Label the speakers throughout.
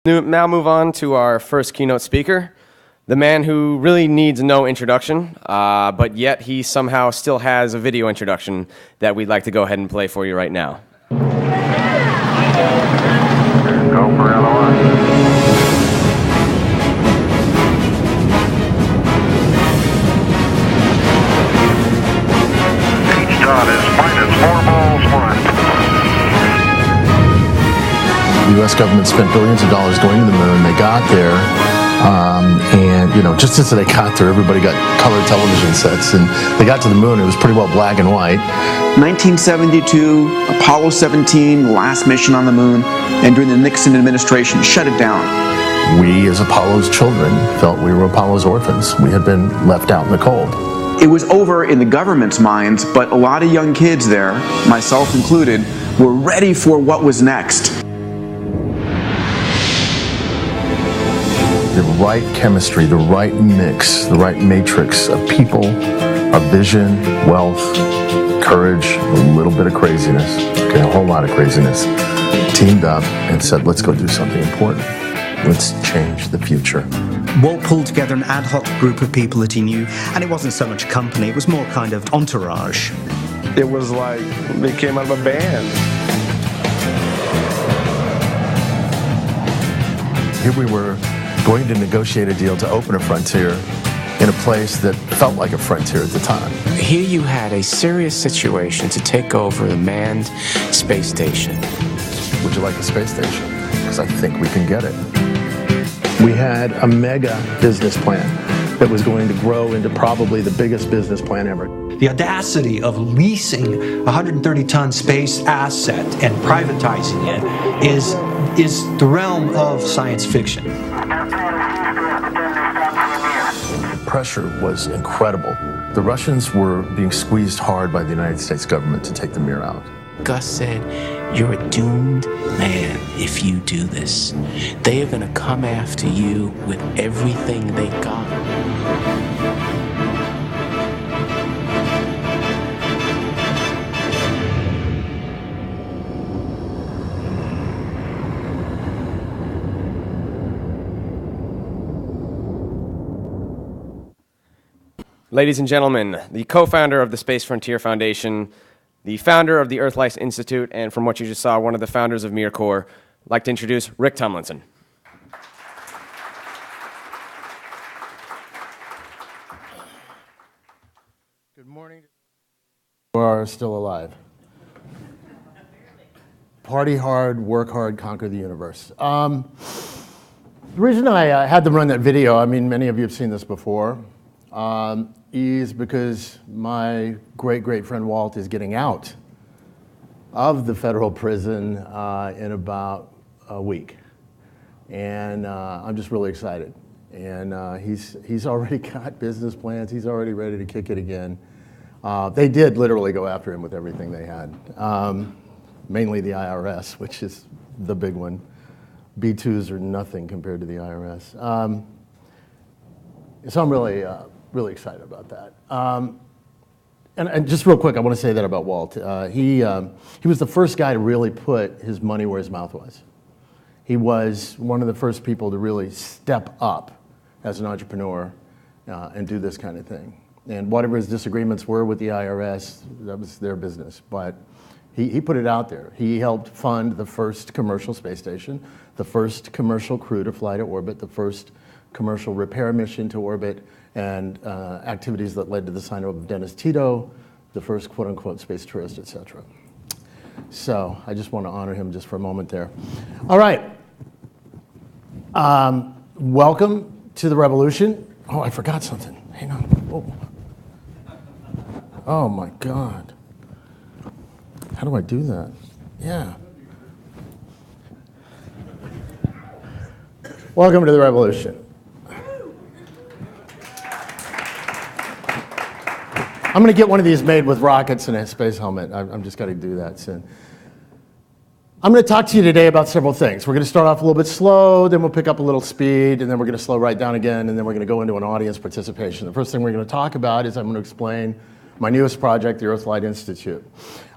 Speaker 1: Now move on to our first keynote speaker, the man who really needs no introduction, but yet he somehow still has a video introduction that we'd like to go ahead and play for you right now.
Speaker 2: Go for LOI.
Speaker 3: The U.S. government spent billions of dollars going to the moon. They got there, and just as they got there, everybody got color television sets, and they got to the moon. It was pretty well black and white.
Speaker 4: 1972, Apollo 17, last mission on the moon, and during the Nixon administration, shut it down.
Speaker 3: We, as Apollo's children, felt we were Apollo's orphans. We had been left out in the cold.
Speaker 4: It was over in the government's minds, but a lot of young kids there, myself included, were ready for what was next.
Speaker 3: The right chemistry, the right mix, the right matrix of people, of vision, wealth, courage, a little bit of craziness, okay, a whole lot of craziness, teamed up and said, let's go do something important. Let's change the future.
Speaker 5: Walt pulled together an ad hoc group of people that he knew, and it wasn't so much a company, it was more kind of entourage.
Speaker 6: It was like they came out of a band.
Speaker 3: Here we were going to negotiate a deal to open a frontier in a place that felt like a frontier at the time.
Speaker 7: Here you had a serious situation to take over the manned space station.
Speaker 3: Would you like a space station? Because I think we can get it. We had a mega business plan that was going to grow into probably the biggest business plan ever.
Speaker 8: The audacity of leasing a 130-ton space asset and privatizing it is the realm of science fiction.
Speaker 3: Pressure was incredible. The Russians were being squeezed hard by the United States government to take the Mir out.
Speaker 7: Gus said, you're a doomed man if you do this. They are going to come after you with everything they got.
Speaker 1: Ladies and gentlemen, the co-founder of the Space Frontier Foundation, the founder of the Earth Life Institute, and from what you just saw, one of the founders of Mir Corps, I'd like to introduce Rick Tomlinson.
Speaker 3: Good morning. You are still alive. Party hard, work hard, conquer the universe. The reason I had them run that video, I mean, many of you have seen this before, is because my great friend Walt is getting out of the federal prison in about a week. And I'm just really excited. And he's already got business plans. He's already ready to kick it again. They did literally go after him with everything they had, mainly the IRS, which is the big one. B-2s are nothing compared to the IRS. So I'm really excited about that. And just real quick, I want to say that about Walt. He was the first guy to really put his money where his mouth was. He was one of the first people to really step up as an entrepreneur and do this kind of thing. And whatever his disagreements were with the IRS, that was their business. But he put it out there. He helped fund the first commercial space station, the first commercial crew to fly to orbit, the first commercial repair mission to orbit, and activities that led to the sign of Dennis Tito, the first quote-unquote space tourist, etc. So I just want to honor him just for a moment there. All right. Welcome to the revolution. Oh, I forgot something. Hang on. Oh my God. How do I do that? Yeah. Welcome to the revolution. I'm going to get one of these made with rockets and a space helmet. I'm just got to do that soon. I'm going to talk to you today about several things. We're going to start off a little bit slow, then we'll pick up a little speed, and then we're going to slow right down again, and then we're going to go into an audience participation. The first thing we're going to talk about is I'm going to explain my newest project, the Earthlight Institute.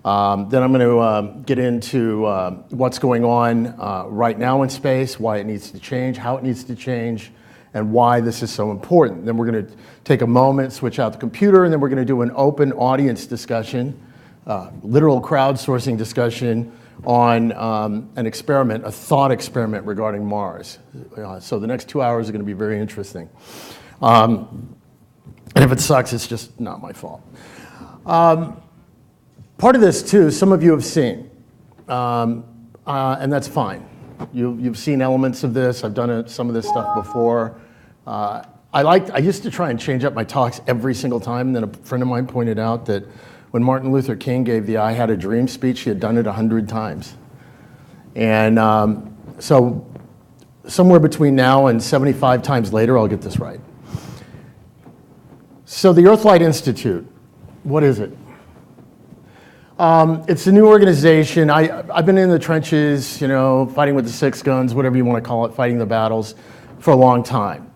Speaker 3: Then I'm going to get into what's going on right now in space, why it needs to change, how it needs to change, and why this is so important. Then we're going to take a moment, switch out the computer, and then we're going to do an open audience discussion, literal crowdsourcing discussion on an experiment, a thought experiment regarding Mars. So the next 2 hours are going to be very interesting. And if it sucks, it's just not my fault. Part of this, too, some of you have seen, and that's fine. You've seen elements of this. I've done some of this stuff before. I used to try and change up my talks every single time, and then a friend of mine pointed out that when Martin Luther King gave the I Had a Dream speech, he had done it 100 times. And so somewhere between now and 75 times later, I'll get this right. So the Earthlight Institute, what is it? It's a new organization. I've been in the trenches, you know, fighting with the six guns, whatever you want to call it, fighting the battles for a long time.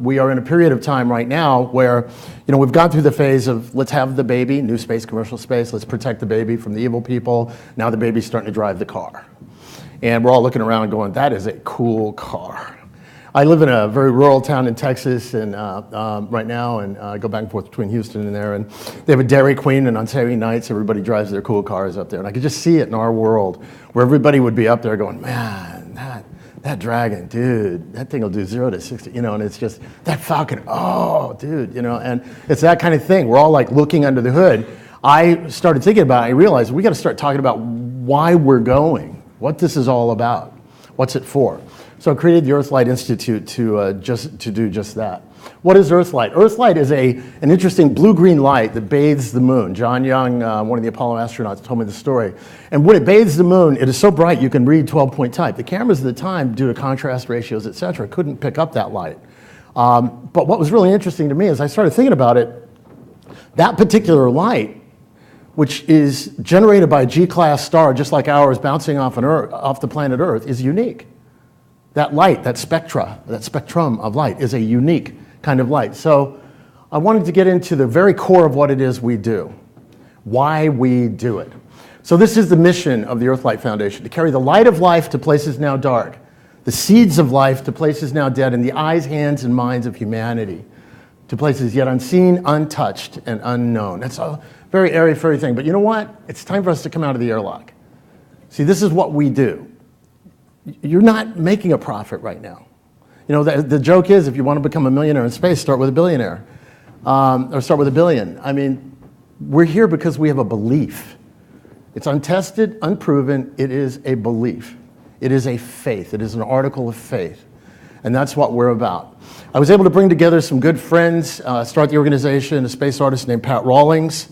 Speaker 3: We are in a period of time right now where, you know, we've gone through the phase of let's have the baby, new space, commercial space, let's protect the baby from the evil people. Now the baby's starting to drive the car. And we're all looking around going, that is a cool car. I live in a very rural town in Texas and right now, and I go back and forth between Houston and there, and they have a Dairy Queen, and on Saturday nights, everybody drives their cool cars up there. And I could just see it in our world, where everybody would be up there going, man, that Dragon, dude, that thing will do 0 to 60, you know, and it's just, that Falcon, oh, dude, you know, and it's that kind of thing. We're all like looking under the hood. I started thinking about it, I realized we got to start talking about why we're going, what this is all about, what's it for. So I created the Earthlight Institute to do just that. What is Earthlight? Earthlight is an interesting blue-green light that bathes the moon. John Young, one of the Apollo astronauts, told me the story. And when it bathes the moon, it is so bright you can read 12-point type. The cameras at the time, due to contrast ratios, et cetera, couldn't pick up that light. But what was really interesting to me is I started thinking about it, that particular light, which is generated by a G-class star just like ours bouncing off the planet Earth, is unique. That light, that spectrum of light is a unique kind of light. So I wanted to get into the very core of what it is we do, why we do it. So this is the mission of the Earthlight Foundation, to carry the light of life to places now dark, the seeds of life to places now dead, and the eyes, hands, and minds of humanity to places yet unseen, untouched, and unknown. That's a very airy-fairy thing. But you know what? It's time for us to come out of the airlock. See, this is what we do. You're not making a profit right now. You know, the joke is if you want to become a millionaire in space, start with a billionaire, or start with $1 billion. I mean, we're here because we have a belief. It's untested, unproven. It is a belief. It is a faith. It is an article of faith. And that's what we're about. I was able to bring together some good friends, start the organization, a space artist named Pat Rawlings,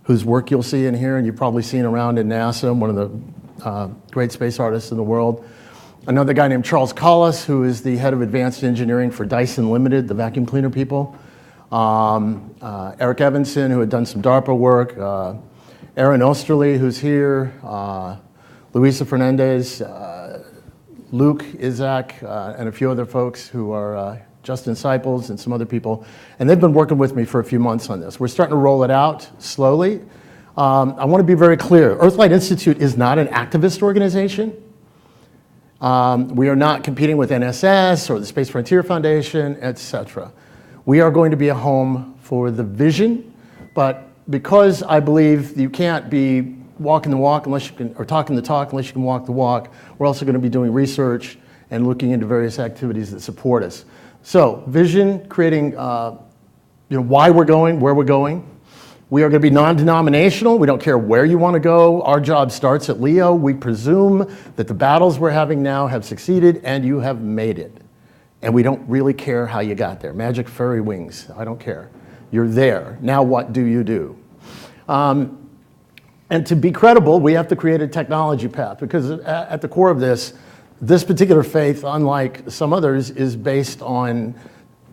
Speaker 3: whose work you'll see in here, and you've probably seen around in NASA, one of the great space artists in the world. Another guy named Charles Collis, who is the head of advanced engineering for Dyson Limited, the vacuum cleaner people. Eric Evanson, who had done some DARPA work. Aaron Osterly, who's here. Luisa Fernandez, Luke Izak, and a few other folks who are Justin Seipels and some other people. And they've been working with me for a few months on this. We're starting to roll it out slowly. I want to be very clear. Earthlight Institute is not an activist organization. We are not competing with NSS or the Space Frontier Foundation, etc. We are going to be a home for the vision, but because I believe you can't be walking the walk unless you can, or talking the talk unless you can walk the walk, we're also going to be doing research and looking into various activities that support us. So, vision, creating, why we're going, where we're going. We are going to be non-denominational. We don't care where you want to go. Our job starts at LEO. We presume that the battles we're having now have succeeded and you have made it. And we don't really care how you got there. Magic fairy wings, I don't care. You're there. Now what do you do? And to be credible, we have to create a technology path because at the core of this particular faith, unlike some others, is based on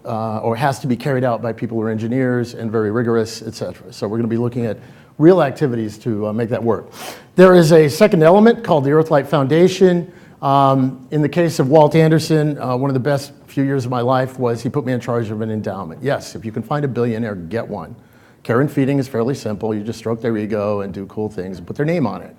Speaker 3: or has to be carried out by people who are engineers and very rigorous, et cetera. So we're going to be looking at real activities to make that work. There is a second element called the Earthlight Foundation. In the case of Walt Anderson, one of the best few years of my life was he put me in charge of an endowment. Yes, if you can find a billionaire, get one. Care and feeding is fairly simple. You just stroke their ego and do cool things and put their name on it.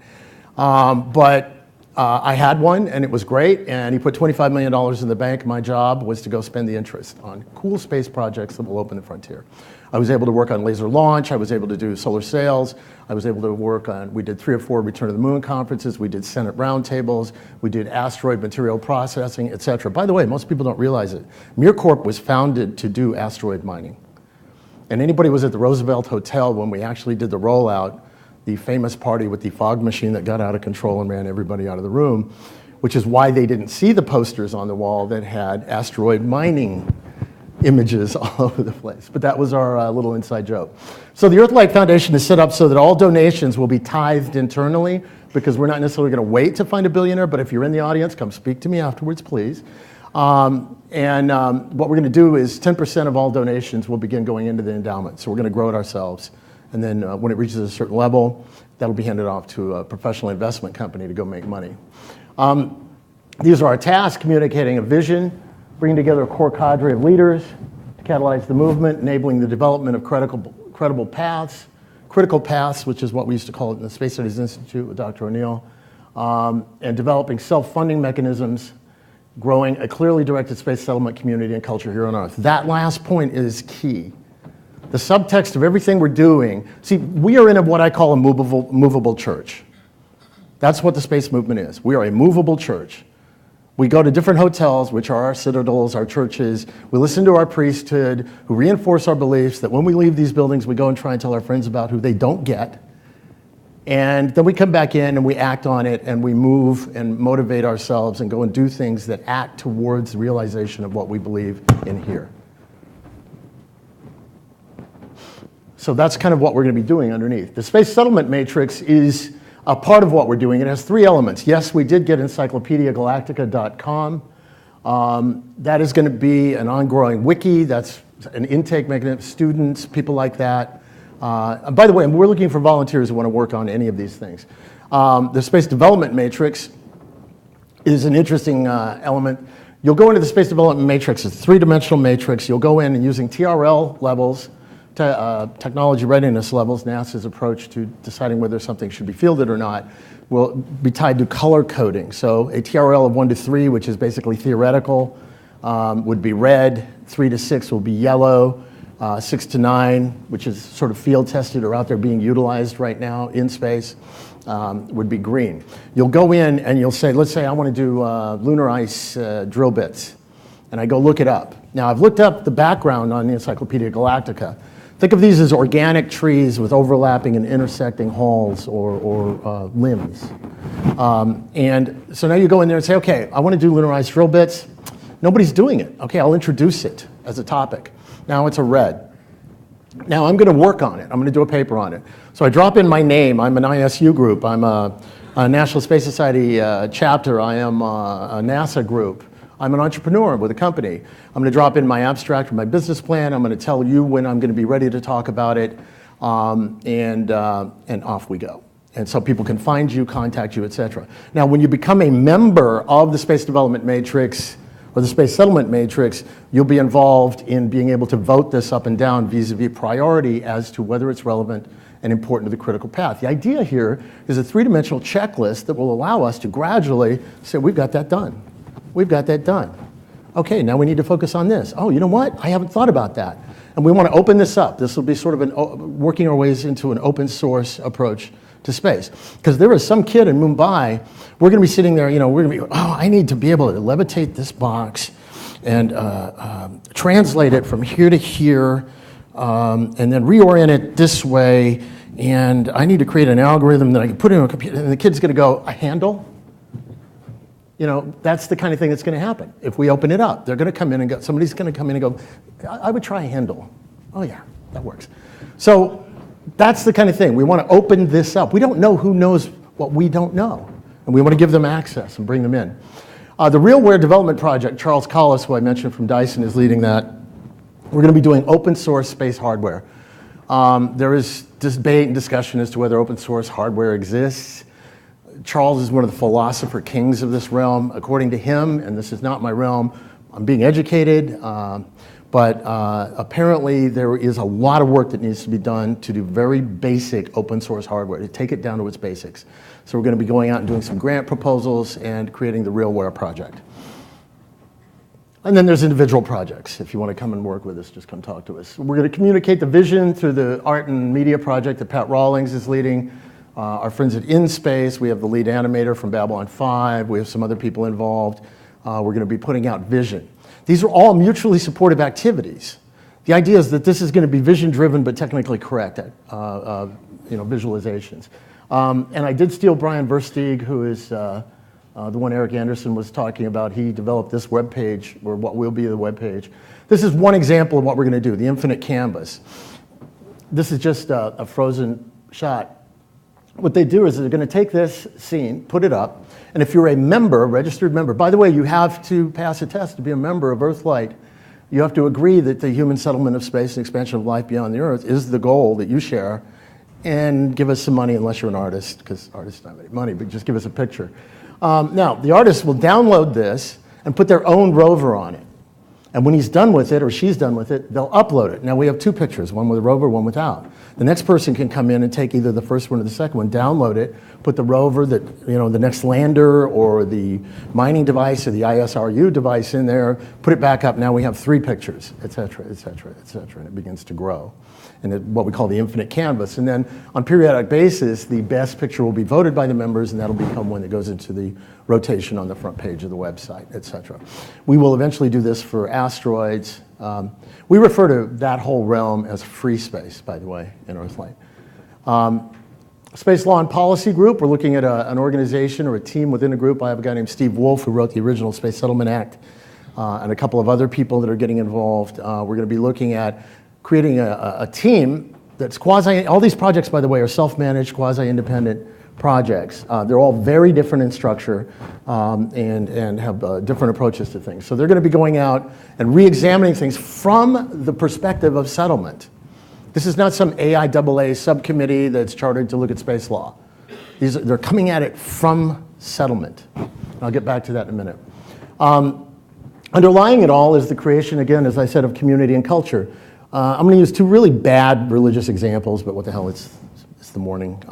Speaker 3: But I had one, and it was great, and he put $25 million in the bank. My job was to go spend the interest on cool space projects that will open the frontier. I was able to work on laser launch. I was able to do solar sails. I was able to work on, we did 3 or 4 Return to the Moon conferences. We did Senate roundtables. We did asteroid material processing, et cetera. By the way, most people don't realize it. MirCorp was founded to do asteroid mining. And anybody who was at the Roosevelt Hotel when we actually did the rollout, the famous party with the fog machine that got out of control and ran everybody out of the room, which is why they didn't see the posters on the wall that had asteroid mining images all over the place. But that was our little inside joke. So the Earthlight Foundation is set up so that all donations will be tithed internally, because we're not necessarily going to wait to find a billionaire, but if you're in the audience, come speak to me afterwards, please. What we're going to do is 10% of all donations will begin going into the endowment. So we're going to grow it ourselves. And then when it reaches a certain level, that'll be handed off to a professional investment company to go make money. These are our tasks: communicating a vision, bringing together a core cadre of leaders to catalyze the movement, enabling the development of critical paths, which is what we used to call it in the Space Studies Institute with Dr. O'Neill, and developing self-funding mechanisms, growing a clearly directed space settlement community and culture here on Earth. That last point is key. The subtext of everything we're doing, see, we are in what I call a movable church. That's what the space movement is. We are a movable church. We go to different hotels, which are our citadels, our churches. We listen to our priesthood, who reinforce our beliefs that when we leave these buildings, we go and try and tell our friends about who they don't get. And then we come back in and we act on it, and we move and motivate ourselves and go and do things that act towards the realization of what we believe in here. So that's kind of what we're going to be doing underneath. The Space Settlement Matrix is a part of what we're doing. It has 3 elements. Yes, we did get encyclopediagalactica.com. That is going to be an ongoing wiki. That's an intake mechanism, students, people like that. By the way, we're looking for volunteers who want to work on any of these things. The Space Development Matrix is an interesting element. You'll go into the Space Development Matrix. It's a 3-dimensional matrix. You'll go in and using TRL levels, technology readiness levels, NASA's approach to deciding whether something should be fielded or not, will be tied to color coding. So a TRL of 1 to 3, which is basically theoretical, would be red. 3 to 6 will be yellow. 6 to 9, which is sort of field tested or out there being utilized right now in space, would be green. You'll go in and you'll say, let's say I want to do lunar ice drill bits, and I go look it up. Now I've looked up the background on the Encyclopedia Galactica. Think of these as organic trees with overlapping and intersecting halls or limbs. And so now you go in there and say, okay, I want to do lunar ice drill bits. Nobody's doing it. Okay, I'll introduce it as a topic. Now it's a red. Now I'm going to work on it. I'm going to do a paper on it. So I drop in my name. I'm an ISU group. I'm a National Space Society chapter. I am a NASA group. I'm an entrepreneur with a company. I'm going to drop in my abstract or my business plan. I'm going to tell you when I'm going to be ready to talk about it, and off we go. And so people can find you, contact you, et cetera. Now, when you become a member of the Space Development Matrix or the Space Settlement Matrix, you'll be involved in being able to vote this up and down vis-a-vis priority as to whether it's relevant and important to the critical path. The idea here is a 3-dimensional checklist that will allow us to gradually say, we've got that done. We've got that done. Okay, now we need to focus on this. Oh, you know what? I haven't thought about that. And we want to open this up. This will be sort of working our ways into an open source approach to space. Because there is some kid in Mumbai, we're going to be sitting there, we're going to be, I need to be able to levitate this box and translate it from here to here, and then reorient it this way, and I need to create an algorithm that I can put in a computer, and the kid's going to go, a handle? That's the kind of thing that's going to happen. If we open it up, they're going to come in and go, somebody's going to come in and go, I would try a handle. Oh yeah, that works. So that's the kind of thing. We want to open this up. We don't know who knows what we don't know. And we want to give them access and bring them in. The RealWare development project, Charles Collis, who I mentioned from Dyson, is leading that. We're going to be doing open source space hardware. There is debate and discussion as to whether open source hardware exists. Charles is one of the philosopher kings of this realm. According to him, and this is not my realm, I'm being educated, But apparently there is a lot of work that needs to be done to do very basic open source hardware, to take it down to its basics. So we're going to be going out and doing some grant proposals and creating the RealWare project. And then there's individual projects. If you want to come and work with us, just come talk to us. We're going to communicate the vision through the art and media project that Pat Rawlings is leading. Our friends at NewSpace, we have the lead animator from Babylon 5. We have some other people involved. We're going to be putting out vision. These are all mutually supportive activities. The idea is that this is going to be vision-driven but technically correct visualizations. And I did steal Brian Versteeg, who is the one Eric Anderson was talking about. He developed this web page, or what will be the web page. This is one example of what we're going to do, the infinite canvas. This is just a frozen shot. What they do is they're going to take this scene, put it up, and if you're a member, registered member, by the way, you have to pass a test to be a member of Earthlight. You have to agree that the human settlement of space and expansion of life beyond the Earth is the goal that you share, and give us some money unless you're an artist, because artists don't have any money, but just give us a picture. Now, the artist will download this and put their own rover on it. And when he's done with it, or she's done with it, they'll upload it. Now we have two pictures, one with a rover, one without. The next person can come in and take either the first one or the second one, download it, put the rover, the next lander, or the mining device, or the ISRU device in there, put it back up. Now we have 3 pictures, et cetera, et cetera, et cetera, and it begins to grow. And what we call the infinite canvas. And then on periodic basis, the best picture will be voted by the members, and that'll become one that goes into the rotation on the front page of the website, et cetera. We will eventually do this for asteroids. We refer to that whole realm as free space, by the way, in Earthlight. Space Law and Policy Group, we're looking at an organization or a team within a group. I have a guy named Steve Wolf who wrote the original Space Settlement Act, and a couple of other people that are getting involved. We're going to be looking at creating a team that's all these projects, by the way, are self-managed, quasi-independent projects. They're all very different in structure and have different approaches to things. So they're going to be going out and re-examining things from the perspective of settlement. This is not some AIAA subcommittee that's chartered to look at space law. They're coming at it from settlement. I'll get back to that in a minute. Underlying it all is the creation, again, as I said, of community and culture. I'm going to use 2 really bad religious examples, but what the hell, it's the morning.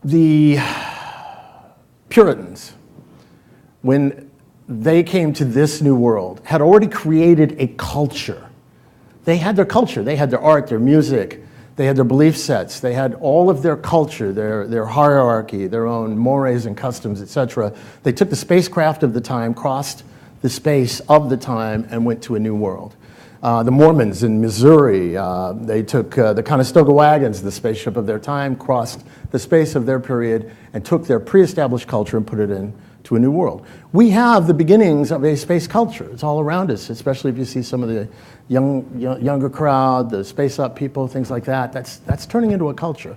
Speaker 3: The Puritans, when they came to this new world, had already created a culture. They had their culture. They had their art, their music, they had their belief sets, they had all of their culture, their hierarchy, their own mores and customs, etc. They took the spacecraft of the time, crossed the space of the time, and went to a new world. The Mormons in Missouri, they took the Conestoga wagons, the spaceship of their time, crossed the space of their period, and took their pre-established culture and put it into a new world. We have the beginnings of a space culture. It's all around us, especially if you see some of the younger crowd, the space up people, things like that. That's turning into a culture.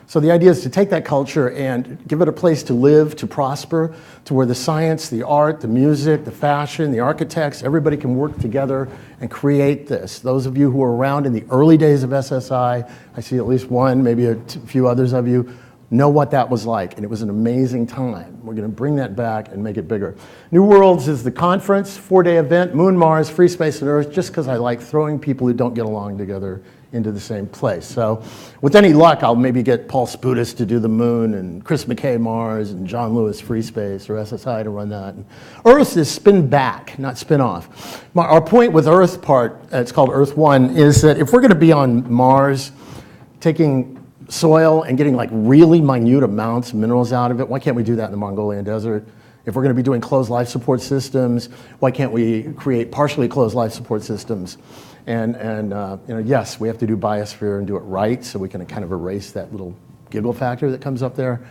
Speaker 3: So the idea is to take that culture and give it a place to live, to prosper, to where the science, the art, the music, the fashion, the architects, everybody can work together and create this. Those of you who were around in the early days of SSI, I see at least one, maybe a few others of you, know what that was like, and it was an amazing time. We're going to bring that back and make it bigger. New Worlds is the conference, 4-day event, Moon, Mars, Free Space, and Earth, just because I like throwing people who don't get along together into the same place. So with any luck, I'll maybe get Paul Spudis to do the Moon, and Chris McKay Mars, and John Lewis Free Space, or SSI to run that. And Earth is spin back, not spin off. Our point with Earth part, it's called Earth 1, is that if we're going to be on Mars, taking soil and getting like really minute amounts of minerals out of it, why can't we do that in the Mongolian desert? If we're going to be doing closed life support systems, why can't we create partially closed life support systems? And yes, we have to do biosphere and do it right, so we can kind of erase that little giggle factor that comes up there.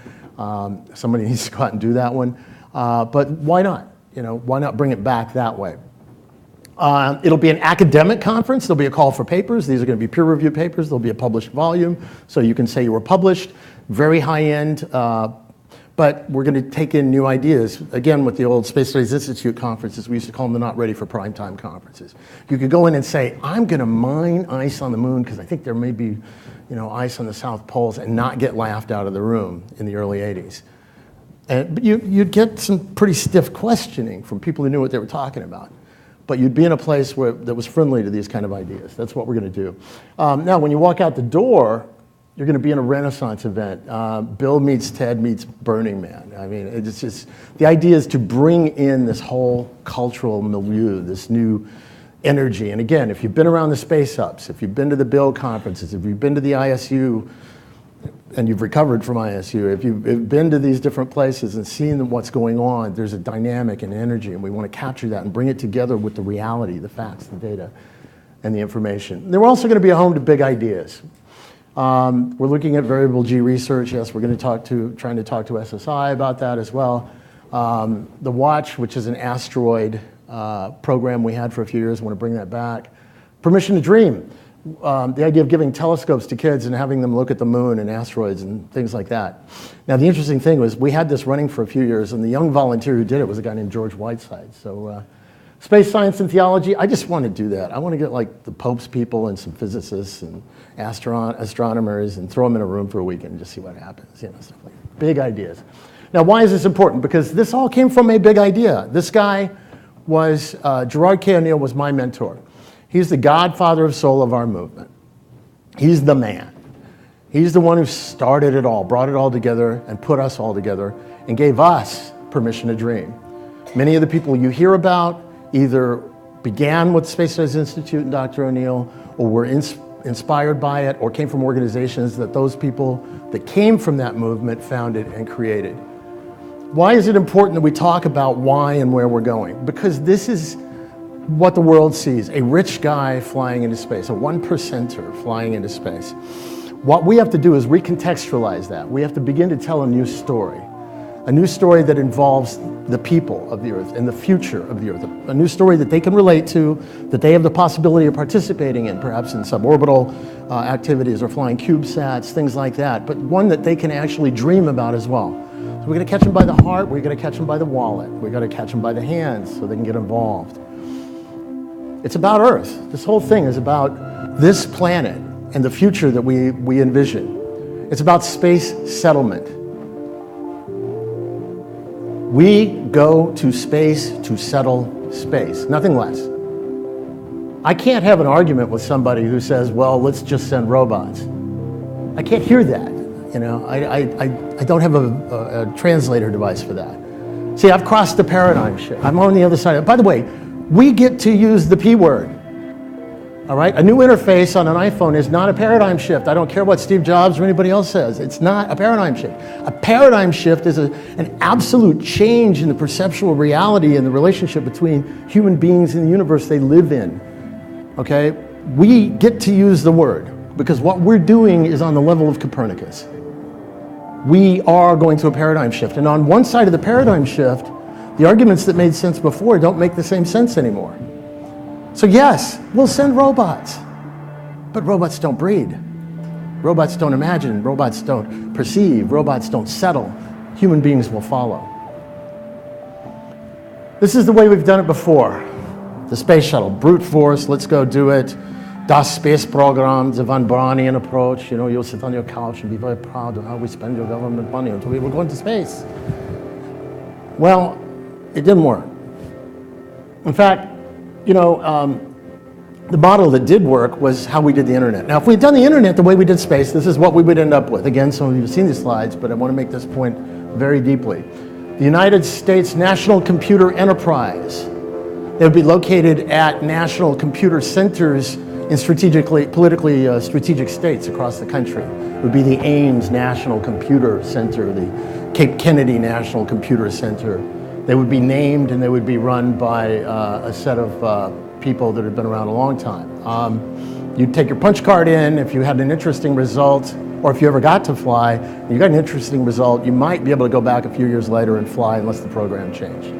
Speaker 3: Somebody needs to go out and do that one. But why not? Why not bring it back that way? It'll be an academic conference. There'll be a call for papers. These are going to be peer-reviewed papers. There'll be a published volume, so you can say you were published. Very high-end, but we're going to take in new ideas. Again, with the old Space Studies Institute conferences, we used to call them the not ready for prime time conferences. You could go in and say, I'm going to mine ice on the moon because I think there may be ice on the South Poles, and not get laughed out of the room in the early 80s. But you'd get some pretty stiff questioning from people who knew what they were talking about. but you'd be in a place that was friendly to these kind of ideas. That's what we're going to do. Now, when you walk out the door, you're going to be in a Renaissance event. Bill meets Ted meets Burning Man. I mean, it's just, the idea is to bring in this whole cultural milieu, this new energy. And again, if you've been around the space hubs, if you've been to the Build conferences, if you've been to the ISU, and you've recovered from ISU, if you've been to these different places and seen what's going on, there's a dynamic and energy, and we want to capture that and bring it together with the reality, the facts, the data, and the information. They're also going to be a home to big ideas. We're looking at variable G research. Yes, we're going to trying to talk to SSI about that as well. The Watch, which is an asteroid program we had for a few years, want to bring that back. Permission to Dream. The idea of giving telescopes to kids and having them look at the moon and asteroids and things like that. Now, the interesting thing was we had this running for a few years, and the young volunteer who did it was a guy named George Whiteside. So space science and theology, I just want to do that. I want to get like the Pope's people and some physicists and astronomers and throw them in a room for a weekend and just see what happens. You know, stuff like that. Big ideas. Now, why is this important? Because this all came from a big idea. This guy was, Gerard K. O'Neill was my mentor. He's the godfather of soul of our movement. He's the man. He's the one who started it all, brought it all together, and put us all together, and gave us permission to dream. Many of the people you hear about either began with Space Studies Institute and Dr. O'Neill, or were inspired by it, or came from organizations that those people that came from that movement founded and created. Why is it important that we talk about why and where we're going? Because this is what the world sees, a rich guy flying into space, a 1%er flying into space. What we have to do is recontextualize that. We have to begin to tell a new story that involves the people of the Earth and the future of the Earth, a new story that they can relate to, that they have the possibility of participating in, perhaps in suborbital activities or flying CubeSats, things like that, but one that they can actually dream about as well. So we're going to catch them by the heart, we're going to catch them by the wallet, we're going to catch them by the hands so they can get involved. It's about Earth. This whole thing is about this planet and the future that we envision. It's about space settlement. We go to space to settle space, nothing less. I can't have an argument with somebody who says, well, let's just send robots. I can't hear that. You know, I don't have a translator device for that. See, I've crossed the paradigm shift. I'm on the other side. By the way, we get to use the P word, all right? A new interface on an iPhone is not a paradigm shift. I don't care what Steve Jobs or anybody else says. It's not a paradigm shift. A paradigm shift is an absolute change in the perceptual reality and the relationship between human beings and the universe they live in, okay? We get to use the word because what we're doing is on the level of Copernicus. We are going to a paradigm shift. And on one side of the paradigm shift, the arguments that made sense before don't make the same sense anymore. So yes, we'll send robots, but robots don't breed. Robots don't imagine, robots don't perceive, robots don't settle. Human beings will follow. This is the way we've done it before. The space shuttle, brute force, let's go do it. Das Space Program, the Von Braunian approach, you know, you'll sit on your couch and be very proud of how we spend your government money until we will go into space. Well, it didn't work. In fact, you know, the model that did work was how we did the internet. Now, if we'd done the internet the way we did space, this is what we would end up with. Again, some of you have seen these slides, but I want to make this point very deeply. The United States National Computer Enterprise, they would be located at national computer centers in politically strategic states across the country. It would be the Ames National Computer Center, the Cape Kennedy National Computer Center. They would be named and they would be run by a set of people that have been around a long time. You'd take your punch card in if you had an interesting result, or if you ever got to fly, and you got an interesting result, you might be able to go back a few years later and fly unless the program changed.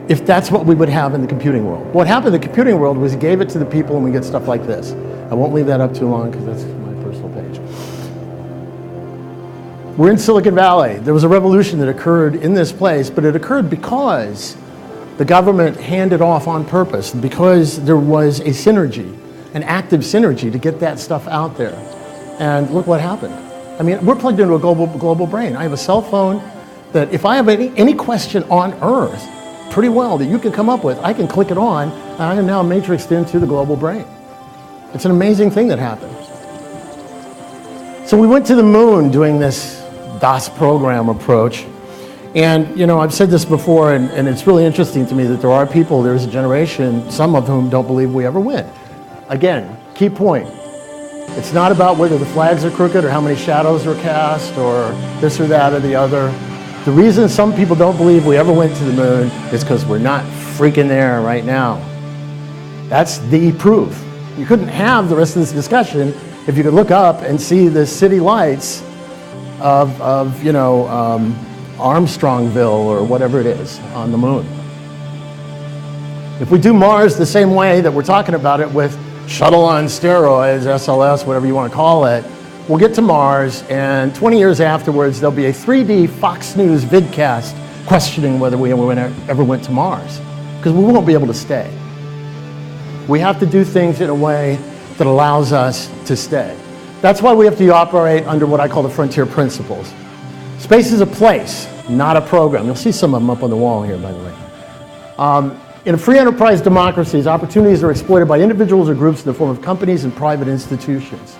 Speaker 3: If that's what we would have in the computing world. What happened in the computing world was he gave it to the people and we get stuff like this. I won't leave that up too long because that's my personal page. We're in Silicon Valley. There was a revolution that occurred in this place, but it occurred because the government handed off on purpose, because there was a synergy, an active synergy to get that stuff out there. And look what happened. I mean, we're plugged into a global brain. I have a cell phone that if I have any question on Earth, pretty well that you can come up with, I can click it on, and I am now matrixed into the global brain. It's an amazing thing that happened. So we went to the moon doing this DOS program approach. And, you know, I've said this before, and it's really interesting to me that there are people, there's a generation, some of whom don't believe we ever win. Again, key point. It's not about whether the flags are crooked or how many shadows are cast or this or that or the other. The reason some people don't believe we ever went to the moon is because we're not freaking there right now. That's the proof. You couldn't have the rest of this discussion if you could look up and see the city lights of Armstrongville or whatever it is on the moon. If we do Mars the same way that we're talking about it with shuttle on steroids, SLS, whatever you want to call it, we'll get to Mars, and 20 years afterwards, there'll be a 3D Fox News vidcast questioning whether we ever went to Mars, because we won't be able to stay. We have to do things in a way that allows us to stay. That's why we have to operate under what I call the frontier principles. Space is a place, not a program. You'll see some of them up on the wall here, by the way. In a free enterprise democracies, opportunities are exploited by individuals or groups in the form of companies and private institutions.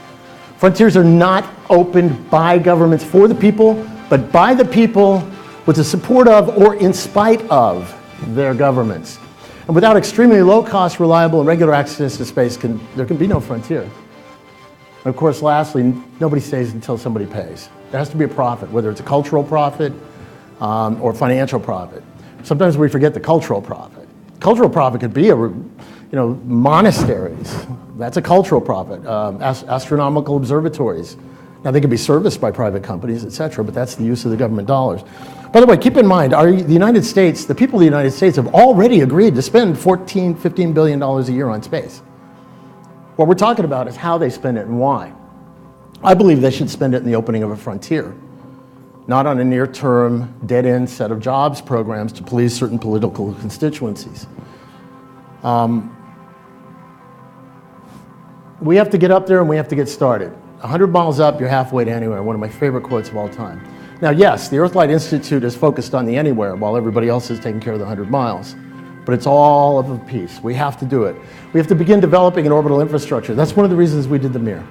Speaker 3: Frontiers are not opened by governments for the people, but by the people with the support of or in spite of their governments. And without extremely low-cost, reliable, and regular access to space, there can be no frontier. And of course, lastly, nobody stays until somebody pays. There has to be a profit, whether it's a cultural profit or financial profit. Sometimes we forget the cultural profit. Cultural profit could be monasteries. That's a cultural profit. Astronomical observatories. Now they can be serviced by private companies, et cetera, but that's the use of the government dollars. By the way, keep in mind, the United States, the people of the United States have already agreed to spend $15 billion a year on space. What we're talking about is how they spend it and why. I believe they should spend it in the opening of a frontier, not on a near-term, dead-end set of jobs programs to please certain political constituencies. We have to get up there and we have to get started. 100 miles up, you're halfway to anywhere, one of my favorite quotes of all time. Now, yes, the Earthlight Institute is focused on the anywhere while everybody else is taking care of the 100 miles. But it's all of a piece. We have to do it. We have to begin developing an orbital infrastructure. That's one of the reasons we did the Mir.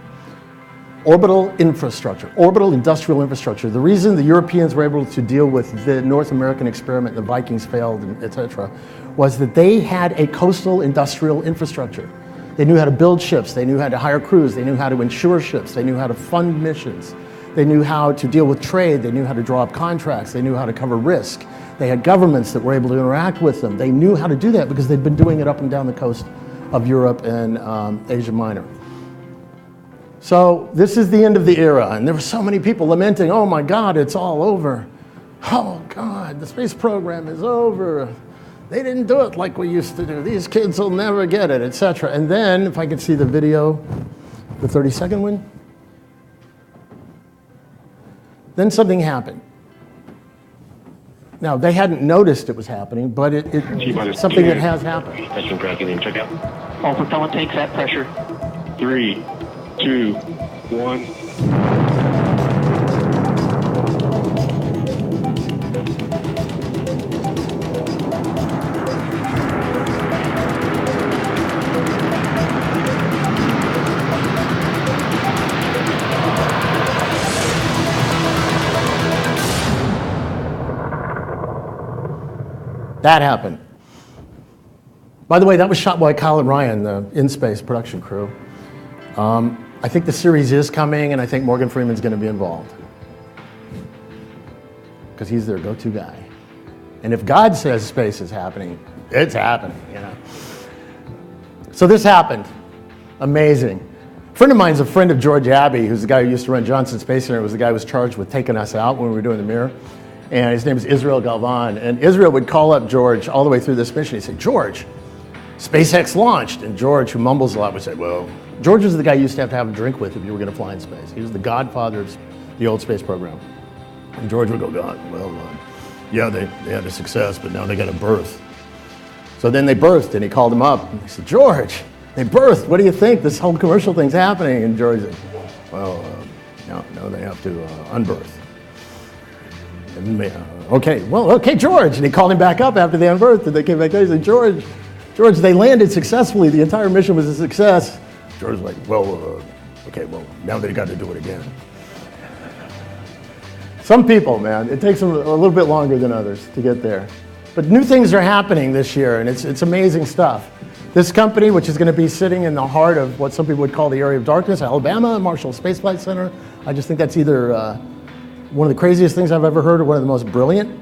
Speaker 3: Orbital infrastructure, orbital industrial infrastructure. The reason the Europeans were able to deal with the North American experiment, the Vikings failed, et cetera, was that they had a coastal industrial infrastructure. They knew how to build ships, they knew how to hire crews, they knew how to insure ships, they knew how to fund missions, they knew how to deal with trade, they knew how to draw up contracts, they knew how to cover risk. They had governments that were able to interact with them. They knew how to do that because they'd been doing it up and down the coast of Europe and Asia Minor. So this is the end of the era, and there were so many people lamenting, oh my God, it's all over. Oh God, the space program is over. They didn't do it like we used to do. These kids will never get it, etc. And then, if I could see the video, the 30-second one. Then something happened. Now, they hadn't noticed it was happening, but it's something that has happened.
Speaker 2: Engine tracking and check out.
Speaker 9: All propellant tanks at pressure.
Speaker 2: 3, 2, 1.
Speaker 3: That happened. By the way, that was shot by Kyle and Ryan, the NewSpace production crew. I think the series is coming, and I think Morgan Freeman's going to be involved. Because he's their go-to guy. And if God says space is happening, it's happening, you know. So this happened. Amazing. A friend of mine's a friend of George Abbey, who's the guy who used to run Johnson Space Center, was the guy who was charged with taking us out when we were doing the Mir. And his name is Israel Galvan. And Israel would call up George all the way through this mission. He'd say, George, SpaceX launched. And George, who mumbles a lot, would say, well, George was the guy you used to have a drink with if you were going to fly in space. He was the godfather of the old space program. And George would go, God, well, yeah, they had a success, but now they got a birth. So then they birthed, and he called him up. And he said, George, they birthed. What do you think? This whole commercial thing's happening. And George said, well, no, they have to unbirth. And Okay, well, okay, George. And he called him back up after they unearthed, and they came back there and said, George, they landed successfully. The entire mission was a success. George was like, well, okay, well, now they got to do it again. Some people, man, it takes them a little bit longer than others to get there. But new things are happening this year, and it's amazing stuff. This company, which is going to be sitting in the heart of what some people would call the area of darkness, Alabama, Marshall Space Flight Center. I just think that's either one of the craziest things I've ever heard or one of the most brilliant.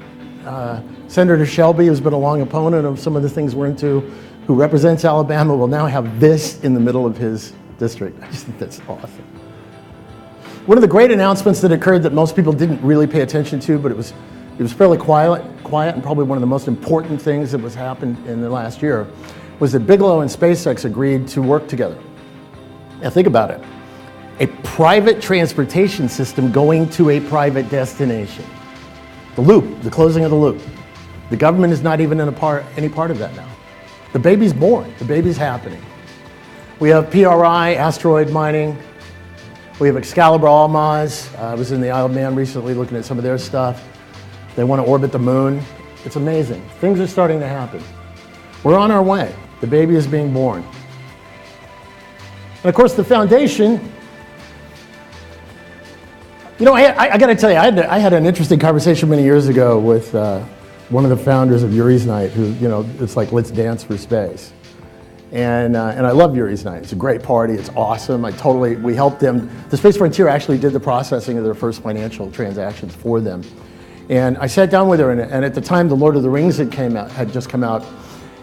Speaker 3: Senator Shelby, who's been a long opponent of some of the things we're into, who represents Alabama, will now have this in the middle of his district. I just think that's awesome. One of the great announcements that occurred that most people didn't really pay attention to, but it was fairly quiet, and probably one of the most important things that was happened in the last year, was that Bigelow and SpaceX agreed to work together. Now think about it. A private transportation system going to a private destination. The loop, the closing of the loop. The government is not even in any part of that now. The baby's born, the baby's happening. We have PRI, asteroid mining. We have Excalibur Almaz. I was in the Isle of Man recently looking at some of their stuff. They want to orbit the moon. It's amazing. Things are starting to happen. We're on our way. The baby is being born. And of course, the foundation, you know, I got to tell you, I had an interesting conversation many years ago with one of the founders of Yuri's Night, who, you know, it's like, let's dance for space. And I love Yuri's Night. It's a great party. It's awesome. We helped them. The Space Frontier actually did the processing of their first financial transactions for them. And I sat down with her, and at the time, The Lord of the Rings had just come out.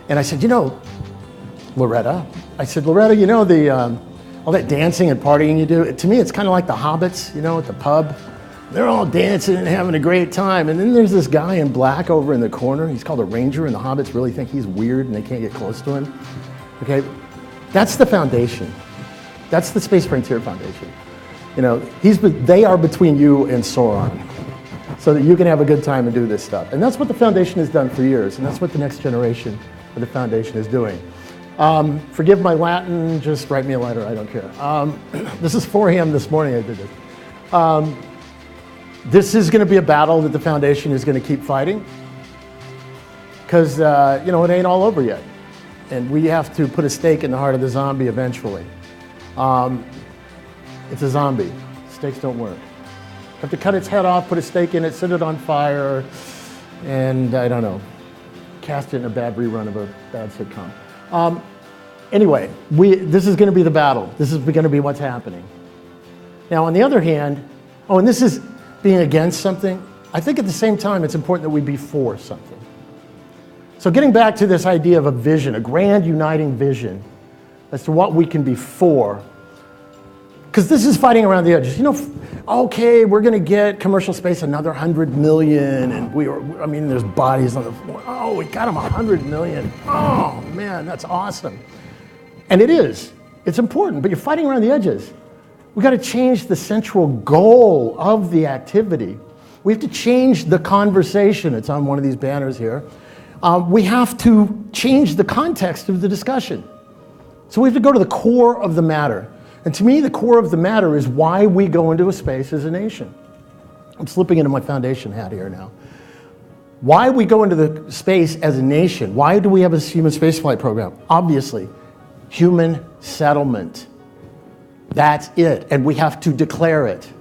Speaker 3: And I said, you know, Loretta, you know, all that dancing and partying you do, to me, it's kind of like the hobbits, you know, at the pub. They're all dancing and having a great time. And then there's this guy in black over in the corner. He's called a ranger, and the hobbits really think he's weird, and they can't get close to him. Okay, that's the foundation. That's the Space Frontier Foundation. You know, they are between you and Sauron, so that you can have a good time and do this stuff. And that's what the foundation has done for years, and that's what the next generation of the foundation is doing. Forgive my Latin, just write me a letter, I don't care. This is 4 a.m. this morning I did this. This is going to be a battle that the foundation is going to keep fighting, because, you know, it ain't all over yet. And we have to put a stake in the heart of the zombie eventually. It's a zombie. Stakes don't work. Have to cut its head off, put a stake in it, set it on fire, and I don't know, cast it in a bad rerun of a bad sitcom. Anyway, this is going to be the battle. This is going to be what's happening. Now, on the other hand, and this is being against something, I think at the same time it's important that we be for something. So getting back to this idea of a vision, a grand uniting vision as to what we can be for, because this is fighting around the edges. You know, okay, we're going to get commercial space another 100 million, and there's bodies on the floor. Oh, we got them 100 million. Oh, man, that's awesome. And it is. It's important, but you're fighting around the edges. We've got to change the central goal of the activity. We have to change the conversation. It's on one of these banners here. We have to change the context of the discussion. So we have to go to the core of the matter. And to me, the core of the matter is why we go into a space as a nation. I'm slipping into my foundation hat here now. Why we go into the space as a nation. Why do we have a human spaceflight program? Obviously, human settlement. That's it, and we have to declare it.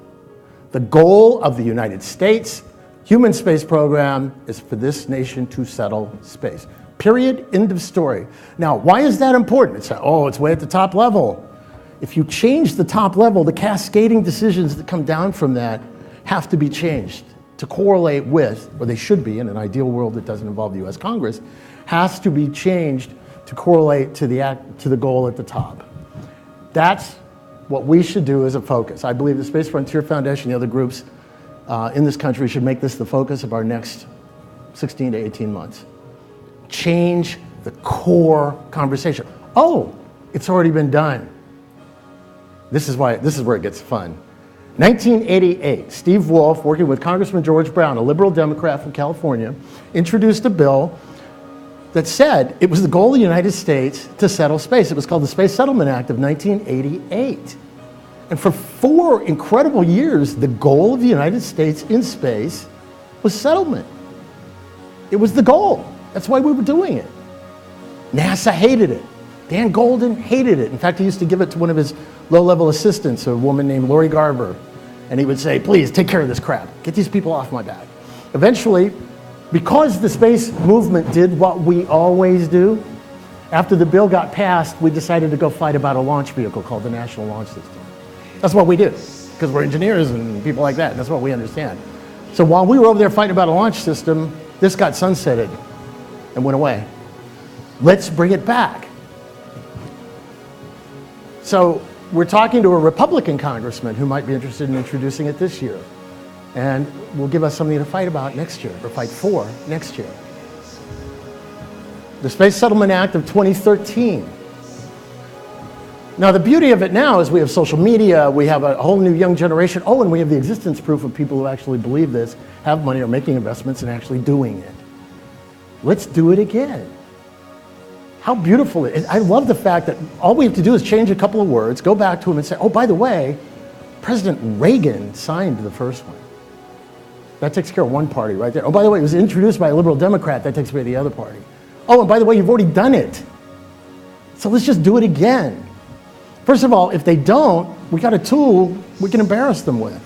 Speaker 3: The goal of the United States human space program is for this nation to settle space. Period, end of story. Now, why is that important? It's way at the top level. If you change the top level, the cascading decisions that come down from that have to be changed to correlate with, or they should be in an ideal world that doesn't involve the US Congress, has to be changed to correlate to the goal at the top. That's what we should do as a focus. I believe the Space Frontier Foundation, the other groups in this country should make this the focus of our next 16 to 18 months. Change the core conversation. Oh, it's already been done. This is where it gets fun. 1988, Steve Wolf, working with Congressman George Brown, a liberal Democrat from California, introduced a bill that said it was the goal of the United States to settle space. It was called the Space Settlement Act of 1988. And for 4 incredible years, the goal of the United States in space was settlement. It was the goal. That's why we were doing it. NASA hated it. Dan Golden hated it. In fact, he used to give it to one of his low-level assistants, a woman named Lori Garver, and he would say, please, take care of this crap. Get these people off my back. Eventually, because the space movement did what we always do, after the bill got passed, we decided to go fight about a launch vehicle called the National Launch System. That's what we do, because we're engineers and people like that, and that's what we understand. So while we were over there fighting about a launch system, this got sunsetted and went away. Let's bring it back. So we're talking to a Republican congressman who might be interested in introducing it this year, and will give us something to fight about next year, or fight for next year. The Space Settlement Act of 2013. Now, the beauty of it now is we have social media, we have a whole new young generation. Oh, and we have the existence proof of people who actually believe this, have money, are making investments, and actually doing it. Let's do it again. How beautiful it is. I love the fact that all we have to do is change a couple of words, go back to him and say, oh, by the way, President Reagan signed the first one. That takes care of one party right there. Oh, by the way, it was introduced by a liberal Democrat. That takes away the other party. Oh, and by the way, you've already done it. So let's just do it again. First of all, if they don't, we got a tool we can embarrass them with.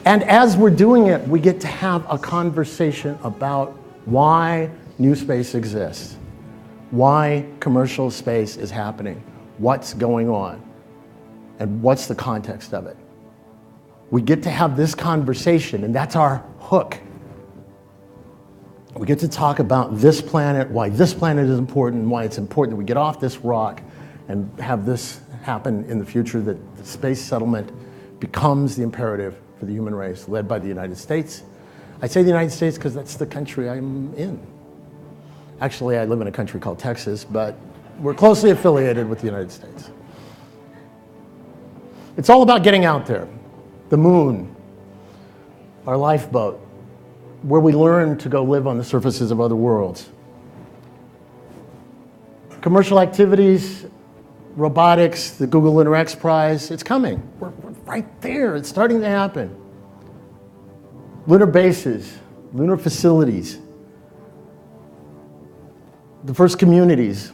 Speaker 3: And as we're doing it, we get to have a conversation about why NewSpace exists, why commercial space is happening, what's going on, and what's the context of it. We get to have this conversation, and that's our hook. We get to talk about this planet, why this planet is important, why it's important that we get off this rock and have this happen in the future, that the space settlement becomes the imperative for the human race, led by the United States. I say the United States because that's the country I'm in. Actually, I live in a country called Texas, but we're closely affiliated with the United States. It's all about getting out there. The moon, our lifeboat, where we learn to go live on the surfaces of other worlds. Commercial activities, robotics, the Google Lunar X Prize, it's coming. We're right there, it's starting to happen. Lunar bases, lunar facilities, the first communities.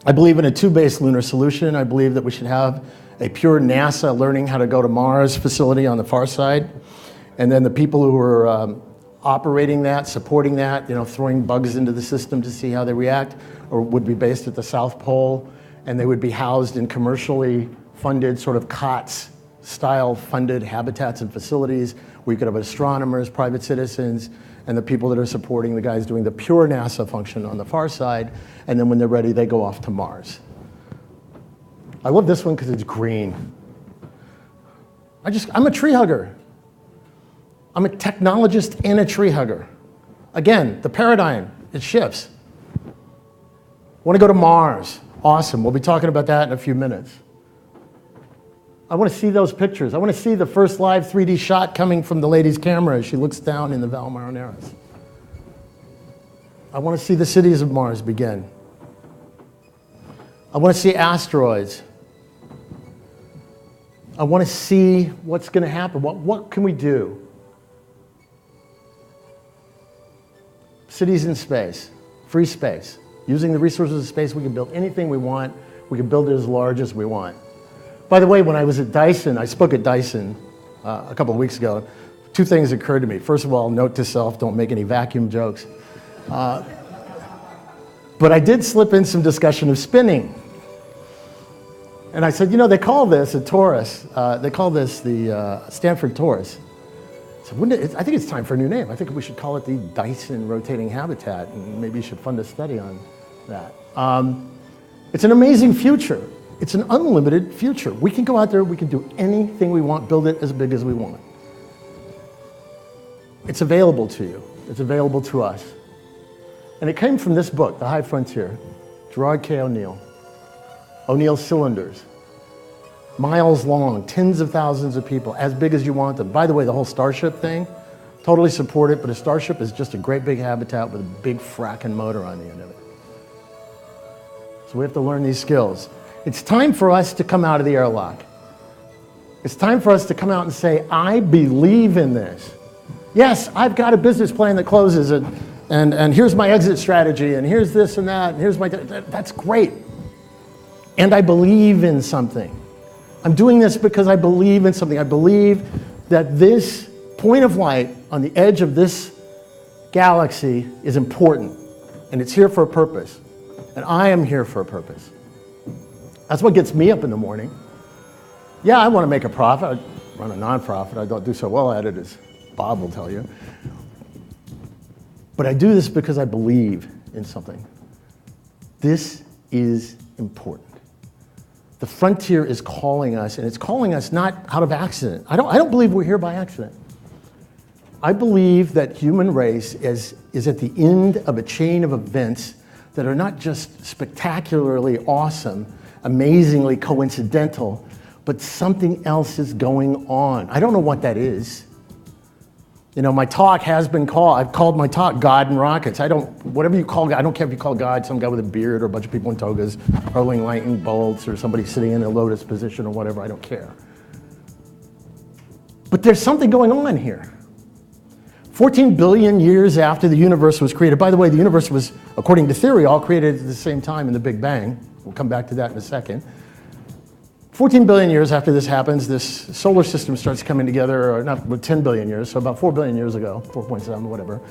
Speaker 3: I believe in a two-base lunar solution. I believe that we should have a pure NASA learning how to go to Mars facility on the far side. And then the people who are operating that, supporting that, throwing bugs into the system to see how they react, or would be based at the South Pole, and they would be housed in commercially funded, sort of COTS-style funded habitats and facilities where you could have astronomers, private citizens, and the people that are supporting the guys doing the pure NASA function on the far side, and then when they're ready, they go off to Mars. I love this one because it's green. I'm a tree hugger. I'm a technologist and a tree hugger. Again, the paradigm, it shifts. Want to go to Mars? Awesome, we'll be talking about that in a few minutes. I want to see those pictures. I want to see the first live 3D shot coming from the lady's camera as she looks down in the Val Marineris. I want to see the cities of Mars begin. I want to see asteroids. I want to see what's going to happen. What can we do? Cities in space, free space. Using the resources of space, we can build anything we want. We can build it as large as we want. By the way, when I was at Dyson, I spoke at Dyson a couple of weeks ago. Two things occurred to me. First of all, note to self, don't make any vacuum jokes. But I did slip in some discussion of spinning. And I said, they call this a torus. They call this the Stanford torus. So I think it's time for a new name. I think we should call it the Dyson rotating habitat, and maybe you should fund a study on that. It's an amazing future. It's an unlimited future. We can go out there, we can do anything we want, build it as big as we want. It's available to you. It's available to us. And it came from this book, The High Frontier, Gerard K. O'Neill. O'Neill's cylinders, miles long, tens of thousands of people, as big as you want them. By the way, the whole Starship thing, totally support it, but a Starship is just a great big habitat with a big fracking motor on the end of it. So we have to learn these skills. It's time for us to come out of the airlock. It's time for us to come out and say, I believe in this. Yes, I've got a business plan that closes, and here's my exit strategy, and here's this and that, and here's my, that's great. And I believe in something. I'm doing this because I believe in something. I believe that this point of light on the edge of this galaxy is important, and it's here for a purpose, and I am here for a purpose. That's what gets me up in the morning. Yeah, I want to make a profit. I run a nonprofit. I don't do so well at it, as Bob will tell you. But I do this because I believe in something. This is important. The frontier is calling us, and it's calling us not out of accident. I don't believe we're here by accident. I believe that human race is at the end of a chain of events that are not just spectacularly awesome, amazingly coincidental, but something else is going on. I don't know what that is. You know, my talk has been called, I've called my talk God and Rockets. Whatever you call God, I don't care if you call God some guy with a beard or a bunch of people in togas hurling lightning bolts or somebody sitting in a lotus position or whatever, I don't care. But there's something going on here. 14 billion years after the universe was created, by the way, the universe was, according to theory, all created at the same time in the Big Bang. We'll come back to that in a second. 14 billion years after this happens, this solar system starts coming together, or not, 10 billion years, so about 4 billion years ago, 4.7, whatever.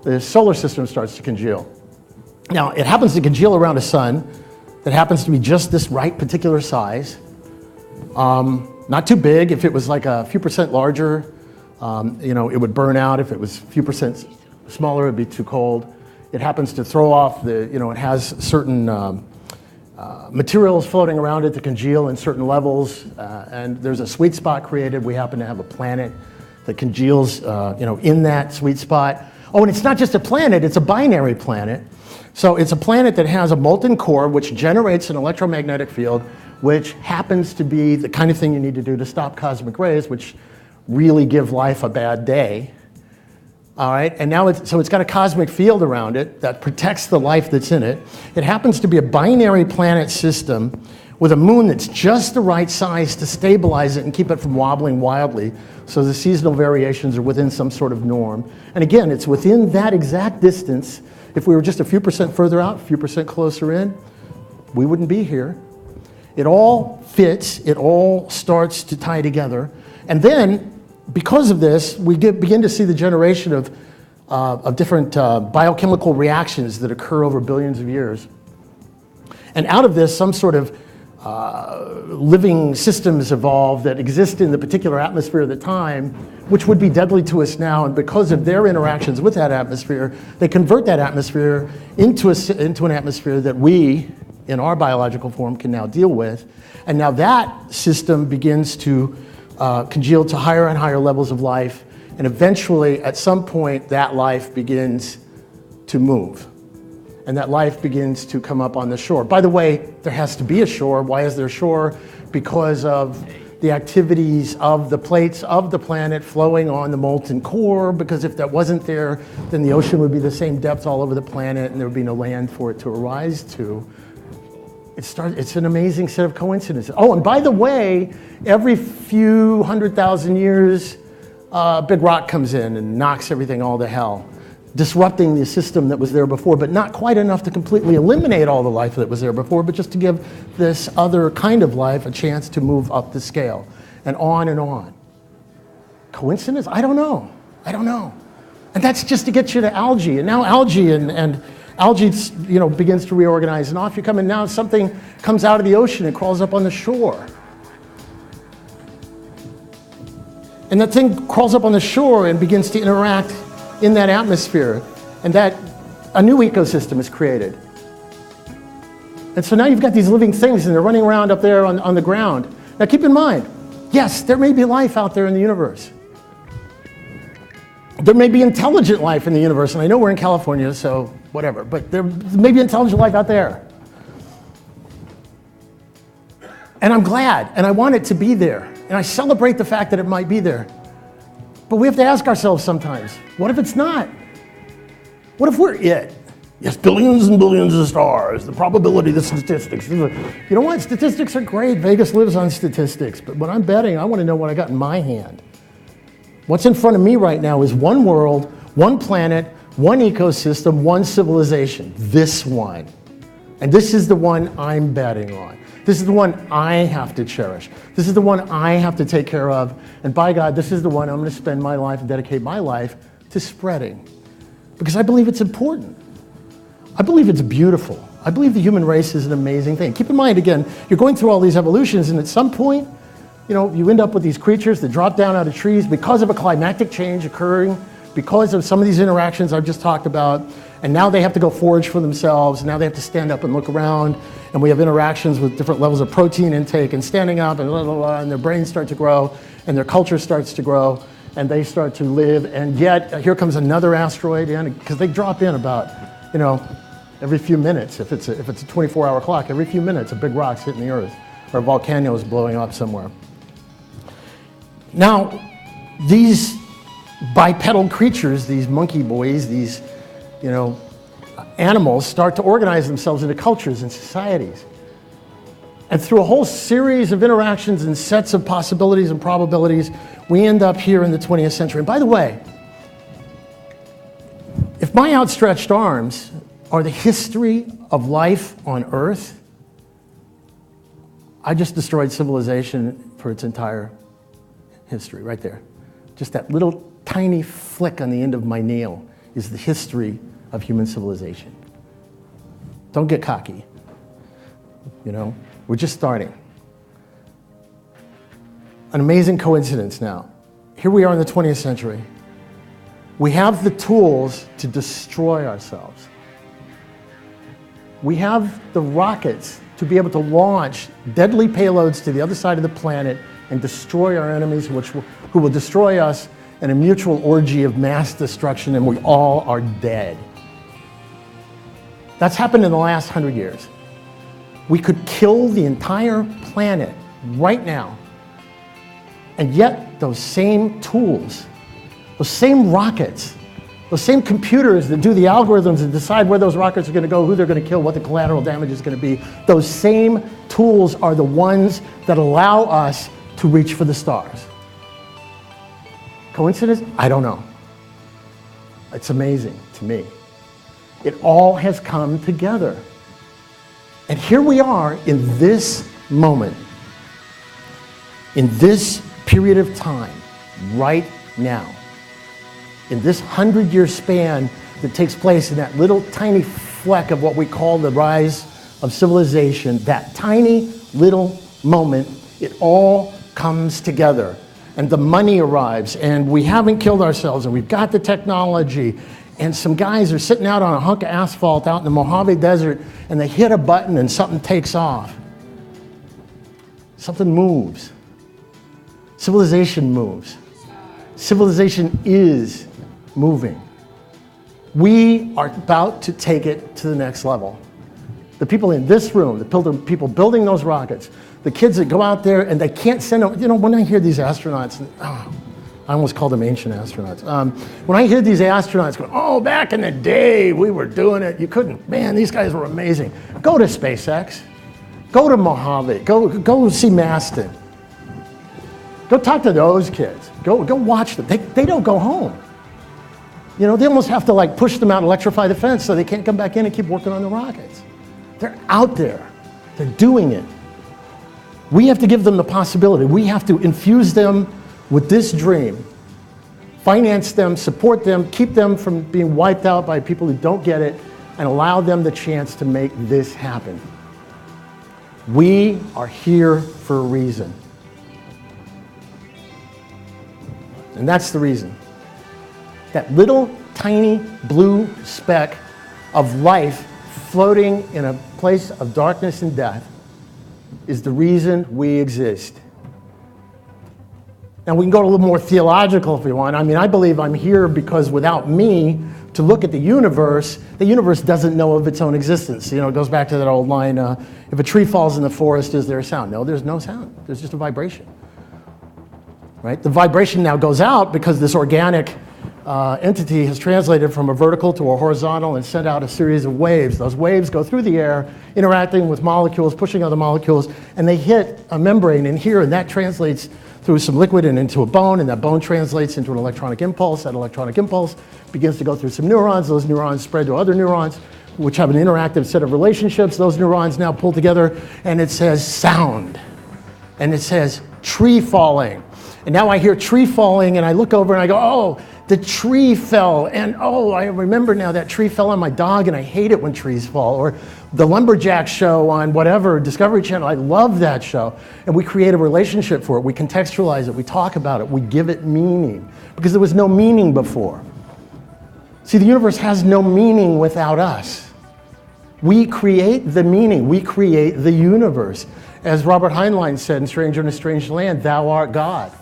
Speaker 3: The solar system starts to congeal. Now, it happens to congeal around a sun that happens to be just this right particular size. Not too big. If it was like a few percent larger, you know, it would burn out. If it was a few percent smaller, it would be too cold. It happens to throw off the, you know, it has certain materials floating around it to congeal in certain levels, and there's a sweet spot created. We happen to have a planet that congeals, you know, in that sweet spot. Oh, and it's not just a planet, it's a binary planet. So it's a planet that has a molten core which generates an electromagnetic field, which happens to be the kind of thing you need to do to stop cosmic rays, which really give life a bad day. All right, and now it's got a cosmic field around it that protects the life that's in it. It happens to be a binary planet system with a moon that's just the right size to stabilize it and keep it from wobbling wildly, so the seasonal variations are within some sort of norm. And again, it's within that exact distance. If we were just a few percent further out, a few percent closer in, we wouldn't be here. It all fits, it all starts to tie together. And then, because of this, we begin to see the generation of different biochemical reactions that occur over billions of years. And out of this, some sort of living systems evolve that exist in the particular atmosphere of the time, which would be deadly to us now. And because of their interactions with that atmosphere, they convert that atmosphere into an atmosphere that we, in our biological form, can now deal with. And now that system begins to congeal to higher and higher levels of life, and eventually, at some point, that life begins to move, and that life begins to come up on the shore. By the way, there has to be a shore. Why is there a shore? Because of the activities of the plates of the planet flowing on the molten core, because if that wasn't there, then the ocean would be the same depth all over the planet, and there would be no land for it to arise to. It's an amazing set of coincidences. Oh, and by the way, every few 100,000 years, a big rock comes in and knocks everything all to hell, disrupting the system that was there before, but not quite enough to completely eliminate all the life that was there before, but just to give this other kind of life a chance to move up the scale, and on and on. Coincidence? I don't know. And that's just to get you to algae, and now algae and algae, you know, begins to reorganize, and off you come, and now something comes out of the ocean and crawls up on the shore. And that thing crawls up on the shore and begins to interact in that atmosphere, and that a new ecosystem is created. And so now you've got these living things, and they're running around up there on the ground. Now keep in mind, yes, there may be life out there in the universe. There may be intelligent life in the universe, and I know we're in California, so whatever, but there may be intelligent life out there. And I'm glad, and I want it to be there, and I celebrate the fact that it might be there. But we have to ask ourselves sometimes, what if it's not? What if we're it? Yes, billions and billions of stars, the probability, the statistics. You know what? Statistics are great. Vegas lives on statistics, but when I'm betting, I want to know what I got in my hand. What's in front of me right now is one world, one planet, one ecosystem, one civilization. This one. And this is the one I'm betting on. This is the one I have to cherish. This is the one I have to take care of. And by God, this is the one I'm going to spend my life and dedicate my life to spreading. Because I believe it's important. I believe it's beautiful. I believe the human race is an amazing thing. Keep in mind, again, you're going through all these evolutions, and at some point, you end up with these creatures that drop down out of trees because of a climatic change occurring, because of some of these interactions I've just talked about, and now they have to go forage for themselves. Now they have to stand up and look around, and we have interactions with different levels of protein intake and standing up and blah, blah, blah, and their brains start to grow, and their culture starts to grow, and they start to live, and yet here comes another asteroid in, because they drop in about, every few minutes. If it's a 24-hour clock, every few minutes a big rock's hitting the Earth, or a volcano is blowing up somewhere. Now, these bipedal creatures, these monkey boys, these, animals start to organize themselves into cultures and societies. And through a whole series of interactions and sets of possibilities and probabilities, we end up here in the 20th century. And by the way, if my outstretched arms are the history of life on Earth, I just destroyed civilization for its entire history, right there. Just that little tiny flick on the end of my nail is the history of human civilization. Don't get cocky. We're just starting. An amazing coincidence now. Here we are in the 20th century. We have the tools to destroy ourselves. We have the rockets to be able to launch deadly payloads to the other side of the planet and destroy our enemies, who will destroy us in a mutual orgy of mass destruction, and we all are dead. That's happened in the last 100 years. We could kill the entire planet right now, and yet those same tools, those same rockets, those same computers that do the algorithms and decide where those rockets are going to go, who they're going to kill, what the collateral damage is going to be, those same tools are the ones that allow us to reach for the stars. Coincidence? I don't know. It's amazing to me. It all has come together. And here we are in this moment, in this period of time, right now, in this 100-year span that takes place in that little tiny fleck of what we call the rise of civilization, that tiny little moment, it all comes together. And the money arrives, and we haven't killed ourselves, and we've got the technology, and some guys are sitting out on a hunk of asphalt out in the Mojave Desert, and they hit a button and something takes off. Something moves. Civilization moves. Civilization is moving. We are about to take it to the next level. The people in this room, the people building those rockets, the kids that go out there and they can't send them, when I hear these astronauts, I almost called them ancient astronauts. When I hear these astronauts going, back in the day, we were doing it, you couldn't, man, these guys were amazing. Go to SpaceX, go to Mojave, go see Maston. Go talk to those kids. Go watch them. They don't go home. They almost have to push them out, electrify the fence so they can't come back in and keep working on the rockets. They're out there. They're doing it. We have to give them the possibility. We have to infuse them with this dream, finance them, support them, keep them from being wiped out by people who don't get it, and allow them the chance to make this happen. We are here for a reason. And that's the reason. That little tiny blue speck of life floating in a place of darkness and death is the reason we exist. Now we can go a little more theological if we want. I believe I'm here because without me to look at the universe doesn't know of its own existence. It goes back to that old line, if a tree falls in the forest, is there a sound? No, there's no sound. There's just a vibration. Right? The vibration now goes out because this organic entity has translated from a vertical to a horizontal and sent out a series of waves. Those waves go through the air, interacting with molecules, pushing other molecules, and they hit a membrane in here, and that translates through some liquid and into a bone, and that bone translates into an electronic impulse. That electronic impulse begins to go through some neurons. Those neurons spread to other neurons, which have an interactive set of relationships. Those neurons now pull together, and it says sound. And it says tree falling. And now I hear tree falling, and I look over and I go, oh, the tree fell. And oh, I remember now that tree fell on my dog, and I hate it when trees fall. Or the Lumberjack show on whatever, Discovery Channel, I love that show. And we create a relationship for it. We contextualize it. We talk about it. We give it meaning. Because there was no meaning before. See, the universe has no meaning without us. We create the meaning. We create the universe. As Robert Heinlein said in Stranger in a Strange Land, thou art God.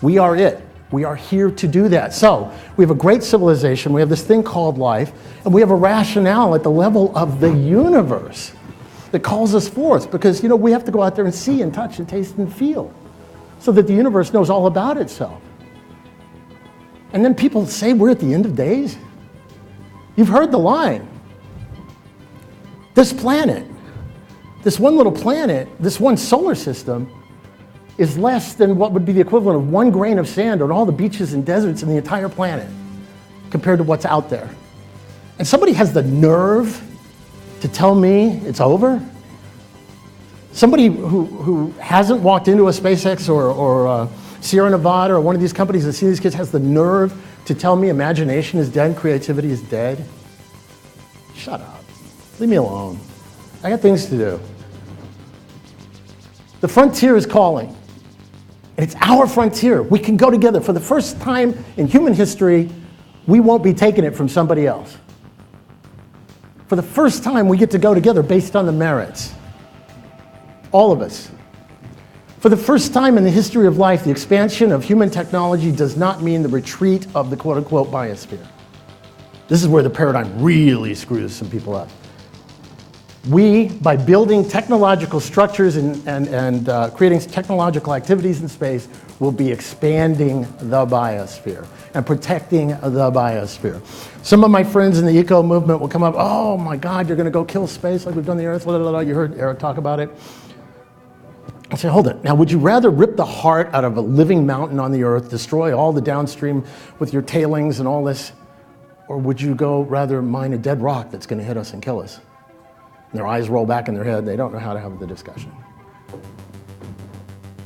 Speaker 3: We are it. We are here to do that. So we have a great civilization. We have this thing called life. And we have a rationale at the level of the universe that calls us forth. Because, we have to go out there and see and touch and taste and feel so that the universe knows all about itself. And then people say we're at the end of days. You've heard the line. This planet, this one little planet, this one solar system is less than what would be the equivalent of 1 grain of sand on all the beaches and deserts in the entire planet compared to what's out there. And somebody has the nerve to tell me it's over? Somebody who hasn't walked into a SpaceX or Sierra Nevada or one of these companies and seen these kids has the nerve to tell me imagination is dead, creativity is dead? Shut up. Leave me alone. I got things to do. The frontier is calling. And it's our frontier. We can go together. For the first time in human history, we won't be taking it from somebody else. For the first time, we get to go together based on the merits. All of us. For the first time in the history of life, the expansion of human technology does not mean the retreat of the quote-unquote biosphere. This is where the paradigm really screws some people up. We, by building technological structures and creating technological activities in space, will be expanding the biosphere and protecting the biosphere. Some of my friends in the eco movement will come up, oh my God, you're going to go kill space like we've done the Earth, blah, blah, blah. You heard Eric talk about it. I say, hold it. Now, would you rather rip the heart out of a living mountain on the Earth, destroy all the downstream with your tailings and all this, or would you go rather mine a dead rock that's going to hit us and kill us? Their eyes roll back in their head. They don't know how to have the discussion.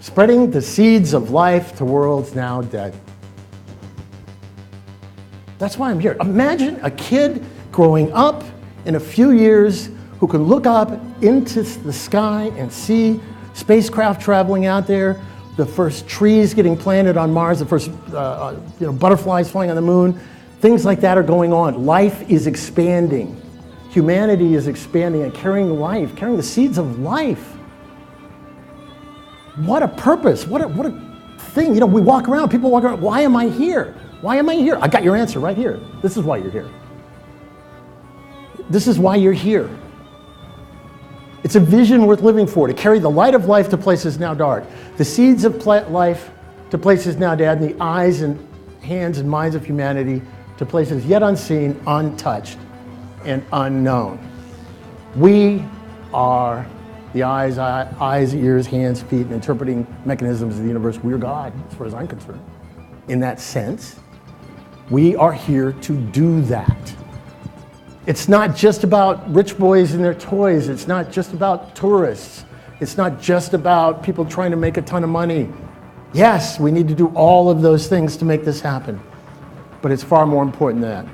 Speaker 3: Spreading the seeds of life to worlds now dead. That's why I'm here. Imagine a kid growing up in a few years who can look up into the sky and see spacecraft traveling out there, the first trees getting planted on Mars, the first butterflies flying on the moon. Things like that are going on. Life is expanding. Humanity is expanding and carrying life, carrying the seeds of life. What a purpose, what a thing. We walk around, people walk around, why am I here? Why am I here? I got your answer right here. This is why you're here. This is why you're here. It's a vision worth living for, to carry the light of life to places now dark, the seeds of life to places now dead, and the eyes and hands and minds of humanity to places yet unseen, untouched, and unknown. We are the eyes, ears, hands, feet, and interpreting mechanisms of the universe. We're God, as far as I'm concerned. In that sense, we are here to do that. It's not just about rich boys and their toys. It's not just about tourists. It's not just about people trying to make a ton of money. Yes, we need to do all of those things to make this happen, but it's far more important than that.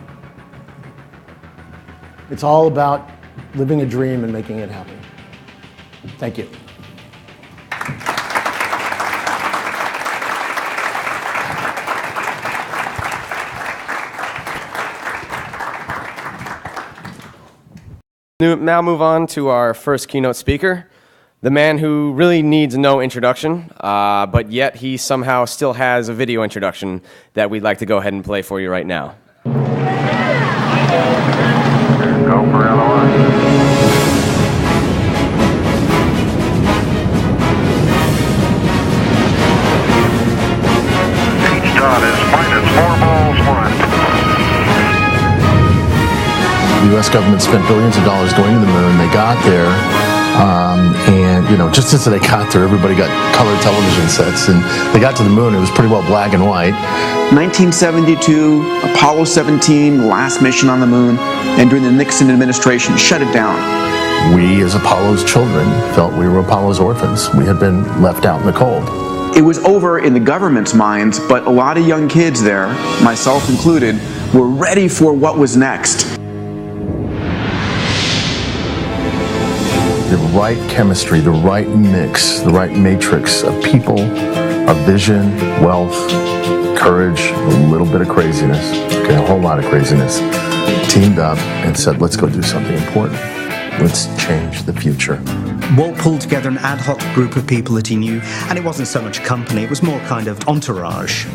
Speaker 3: It's all about living a dream and making it happen. Thank you.
Speaker 1: Now move on to our first keynote speaker, the man who really needs no introduction, but yet he somehow still has a video introduction that we'd like to go ahead and play for you right now.
Speaker 2: Go for LOI. H-dot is -4 balls 1.
Speaker 3: The U.S. government spent billions of dollars going to the moon. They got there. And just as they got there, everybody got color television sets, and they got to the moon. It was pretty well black and white.
Speaker 4: 1972, Apollo 17, last mission on the moon, and during the Nixon administration, shut it down.
Speaker 3: We, as Apollo's children, felt we were Apollo's orphans. We had been left out in the cold.
Speaker 4: It was over in the government's minds, but a lot of young kids there, myself included, were ready for what was next.
Speaker 3: The right chemistry, the right mix, the right matrix of people, of vision, wealth, courage, a little bit of craziness, okay, a whole lot of craziness, teamed up and said, let's go do something important. Let's change the future.
Speaker 5: Walt pulled together an ad hoc group of people that he knew, and it wasn't so much a company, it was more kind of entourage.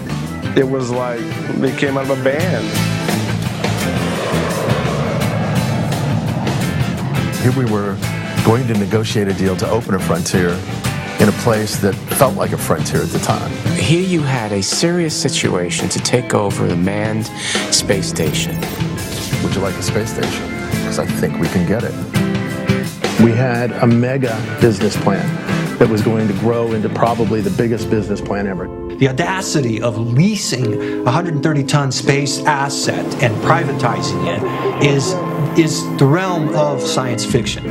Speaker 6: It was like they came out of a band.
Speaker 3: Here we were going to negotiate a deal to open a frontier in a place that felt like a frontier at the time.
Speaker 7: Here you had a serious situation to take over the manned space station.
Speaker 3: Would you like a space station? Because I think we can get it. We had a mega business plan that was going to grow into probably the biggest business plan ever.
Speaker 8: The audacity of leasing a 130-ton space asset and privatizing it is the realm of science fiction.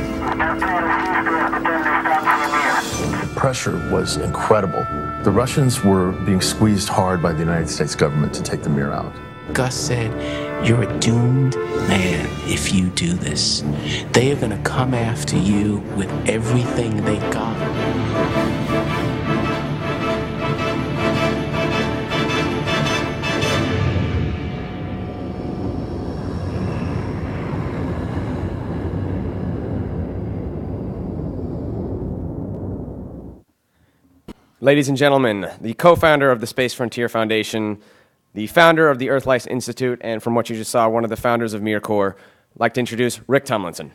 Speaker 3: Pressure was incredible. The Russians were being squeezed hard by the United States government to take the Mir out.
Speaker 7: Gus said, "You're a doomed man if you do this. They are going to come after you with everything they got."
Speaker 1: Ladies and gentlemen, the co-founder of the Space Frontier Foundation, the founder of the Earth-Life Institute, and from what you just saw, one of the founders of MirCorps, I'd like to introduce Rick Tomlinson.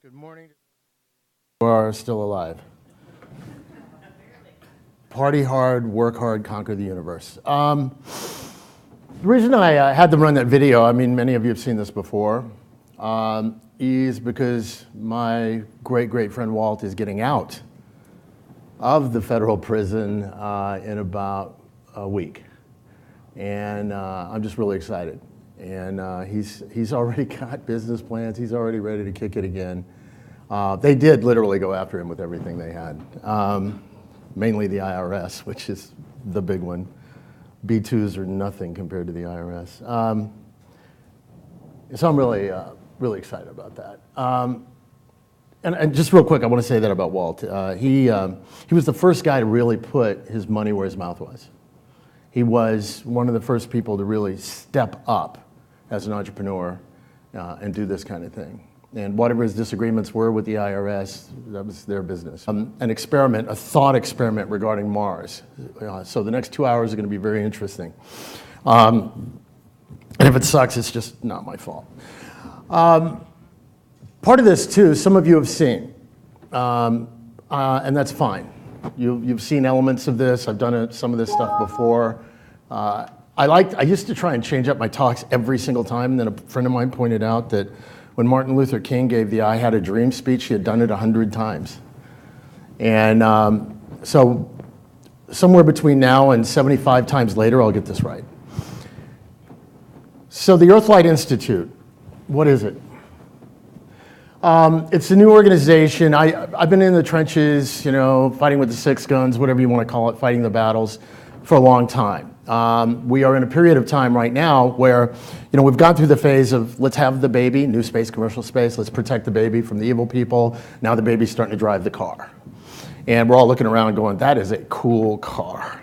Speaker 3: Good morning. You are still alive. Party hard, work hard, conquer the universe. The reason I had them run that video, I mean, many of you have seen this before, is because my great friend Walt is getting out of the federal prison in about a week. And I'm just really excited. And he's already got business plans. He's already ready to kick it again. They did literally go after him with everything they had, mainly the IRS, which is the big one. B-2s are nothing compared to the IRS. So I'm really excited about that. And just real quick, I want to say that about Walt. He was the first guy to really put his money where his mouth was. He was one of the first people to really step up as an entrepreneur and do this kind of thing. And whatever his disagreements were with the IRS, that was their business. An experiment, a thought experiment regarding Mars. So the next 2 hours are going to be very interesting. And if it sucks, it's just not my fault. Part of this, too, some of you have seen, and that's fine. You've seen elements of this. I've done some of this stuff before. I used to try and change up my talks every single time, and then a friend of mine pointed out that when Martin Luther King gave the I Had a Dream speech, he had done it 100 times. And so somewhere between now and 75 times later, I'll get this right. So the Earth-Light Institute, what is it? It's a new organization. I've been in the trenches, fighting with the six guns, whatever you want to call it, fighting the battles for a long time. We are in a period of time right now where, we've gone through the phase of let's have the baby, new space, commercial space, let's protect the baby from the evil people. Now the baby's starting to drive the car. And we're all looking around going, that is a cool car.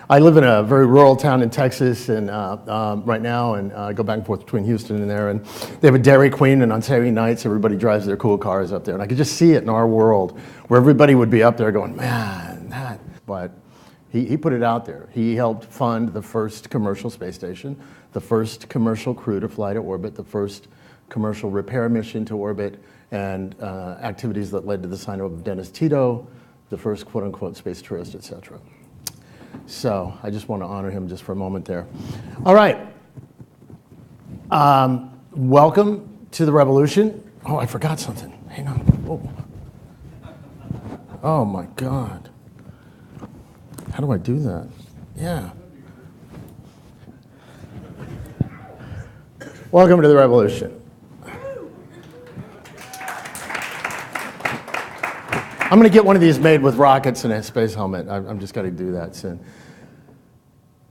Speaker 3: I live in a very rural town in Texas and right now, and I go back and forth between Houston and there, and they have a Dairy Queen, and on Saturday nights, everybody drives their cool cars up there. And I could just see it in our world, where everybody would be up there going, man, that. But he put it out there. He helped fund the first commercial space station, the first commercial crew to fly to orbit, the first commercial repair mission to orbit, and activities that led to the sign-up of Dennis Tito, the first quote-unquote space tourist, et cetera. So I just want to honor him just for a moment there. All right. Welcome to the revolution. Oh, I forgot something. Hang on. Oh my God. How do I do that? Yeah. Welcome to the revolution. I'm going to get one of these made with rockets and a space helmet. I'm just going to do that soon.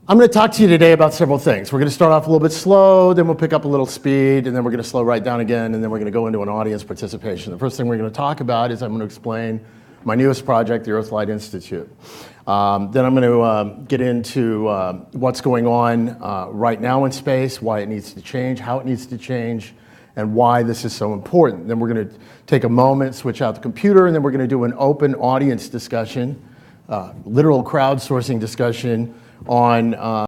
Speaker 3: I'm going to talk to you today about several things. We're going to start off a little bit slow, then we'll pick up a little speed, and then we're going to slow right down again, and then we're going to go into an audience participation. The first thing we're going to talk about is I'm going to explain my newest project, the Earthlight Institute. Then I'm going to get into what's going on right now in space, why it needs to change, how it needs to change, and why this is so important. Then we're going to take a moment, switch out the computer, and then we're going to do an open audience discussion, literal crowdsourcing discussion on